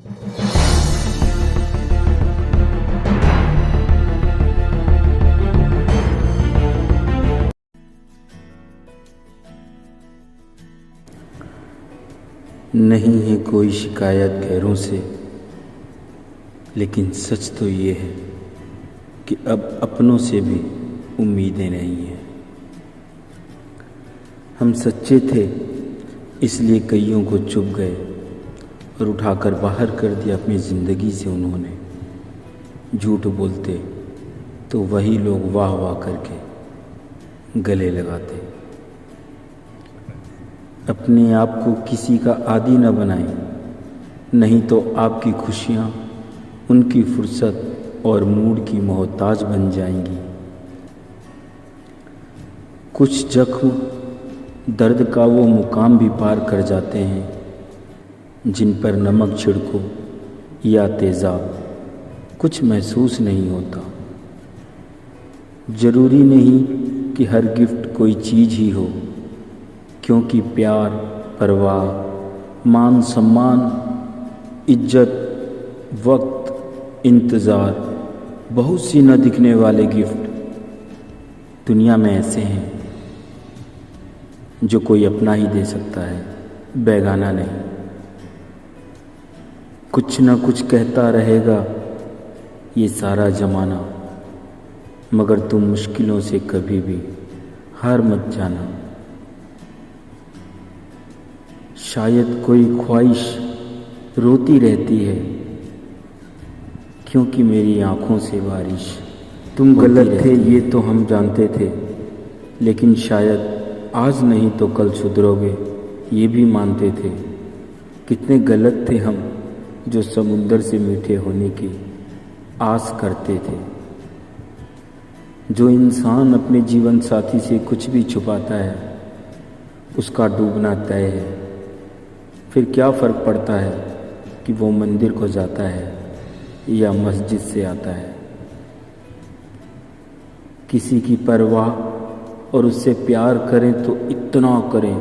नहीं है कोई शिकायत गैरों से, लेकिन सच तो ये है कि अब अपनों से भी उम्मीदें नहीं हैं। हम सच्चे थे इसलिए कईयों को चुभ गए और उठाकर बाहर कर दिया अपनी ज़िंदगी से उन्होंने। झूठ बोलते तो वही लोग वाह वाह करके गले लगाते। अपने आप को किसी का आदी न बनाएं, नहीं तो आपकी खुशियाँ उनकी फुर्सत और मूड की मोहताज बन जाएंगी। कुछ जख्म दर्द का वो मुकाम भी पार कर जाते हैं जिन पर नमक छिड़को या तेज़ाब कुछ महसूस नहीं होता। ज़रूरी नहीं कि हर गिफ्ट कोई चीज़ ही हो, क्योंकि प्यार, परवाह, मान सम्मान, इज्जत, वक्त, इंतज़ार, बहुत सी न दिखने वाले गिफ्ट दुनिया में ऐसे हैं जो कोई अपना ही दे सकता है, बेगाना नहीं। कुछ न कुछ कहता रहेगा ये सारा ज़माना, मगर तुम मुश्किलों से कभी भी हार मत जाना। शायद कोई ख्वाहिश रोती रहती है क्योंकि मेरी आँखों से बारिश। तुम गलत थे ये तो हम जानते थे, लेकिन शायद आज नहीं तो कल सुधरोगे ये भी मानते थे। कितने गलत थे हम जो समुंदर से मीठे होने की आस करते थे। जो इंसान अपने जीवन साथी से कुछ भी छुपाता है उसका डूबना तय है। फिर क्या फ़र्क पड़ता है कि वो मंदिर को जाता है या मस्जिद से आता है। किसी की परवाह और उससे प्यार करें तो इतना करें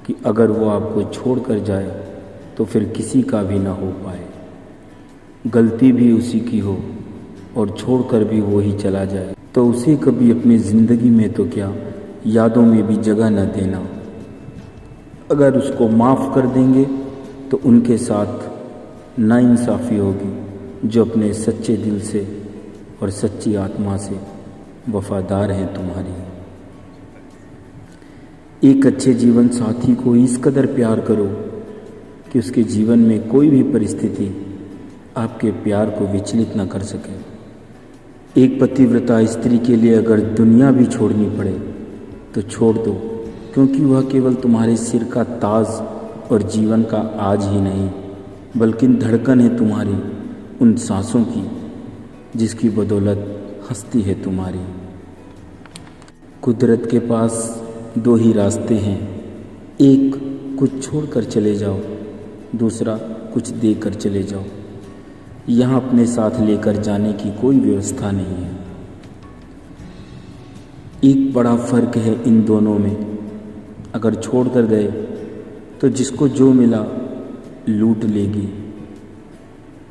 कि अगर वो आपको छोड़कर जाए तो फिर किसी का भी ना हो पाए। गलती भी उसी की हो और छोड़कर भी वो ही चला जाए तो उसे कभी अपनी ज़िंदगी में तो क्या, यादों में भी जगह न देना। अगर उसको माफ़ कर देंगे तो उनके साथ नाइंसाफ़ी होगी जो अपने सच्चे दिल से और सच्ची आत्मा से वफ़ादार हैं तुम्हारी। एक अच्छे जीवन साथी को इस कदर प्यार करो कि उसके जीवन में कोई भी परिस्थिति आपके प्यार को विचलित न कर सके। एक पतिव्रता स्त्री के लिए अगर दुनिया भी छोड़नी पड़े तो छोड़ दो, क्योंकि वह केवल तुम्हारे सिर का ताज और जीवन का आज ही नहीं बल्कि धड़कन है तुम्हारी उन सांसों की जिसकी बदौलत हंसती है तुम्हारी। कुदरत के पास दो ही रास्ते हैं, एक कुछ छोड़कर चले जाओ, दूसरा कुछ देकर चले जाओ। यहाँ अपने साथ लेकर जाने की कोई व्यवस्था नहीं है। एक बड़ा फ़र्क है इन दोनों में। अगर छोड़ कर गए तो जिसको जो मिला लूट लेगी,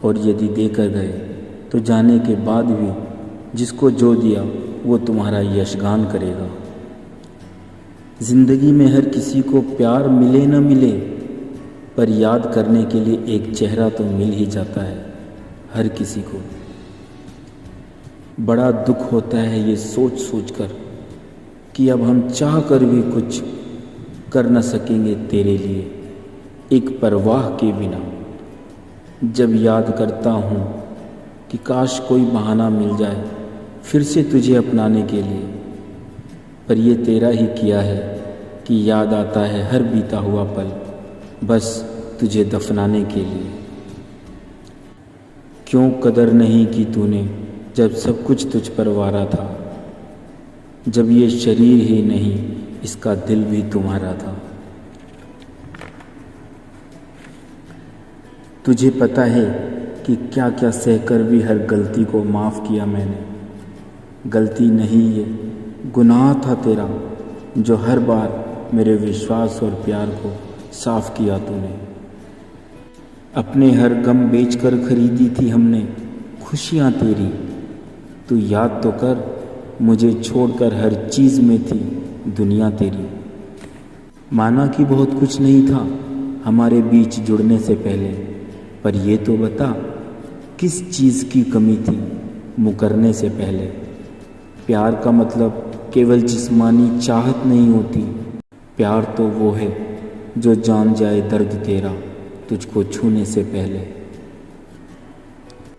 और यदि देकर गए तो जाने के बाद भी जिसको जो दिया वो तुम्हारा यशगान करेगा। ज़िंदगी में हर किसी को प्यार मिले न मिले, पर याद करने के लिए एक चेहरा तो मिल ही जाता है हर किसी को। बड़ा दुख होता है ये सोच सोच कर कि अब हम चाह कर भी कुछ कर न सकेंगे तेरे लिए, एक परवाह के बिना। जब याद करता हूँ कि काश कोई बहाना मिल जाए फिर से तुझे अपनाने के लिए, पर ये तेरा ही किया है कि याद आता है हर बीता हुआ पल बस तुझे दफनाने के लिए। क्यों कदर नहीं की तूने जब सब कुछ तुझ पर वारा था, जब ये शरीर ही नहीं इसका दिल भी तुम्हारा था। तुझे पता है कि क्या क्या सहकर भी हर गलती को माफ़ किया मैंने। गलती नहीं ये गुनाह था तेरा जो हर बार मेरे विश्वास और प्यार को साफ किया तूने। अपने हर गम बेचकर खरीदी थी हमने खुशियाँ तेरी। तू याद तो कर, मुझे छोड़कर हर चीज़ में थी दुनिया तेरी। माना कि बहुत कुछ नहीं था हमारे बीच जुड़ने से पहले, पर ये तो बता किस चीज़ की कमी थी मुकरने से पहले। प्यार का मतलब केवल जिस्मानी चाहत नहीं होती, प्यार तो वो है जो जान जाए दर्द तेरा तुझको छूने से पहले।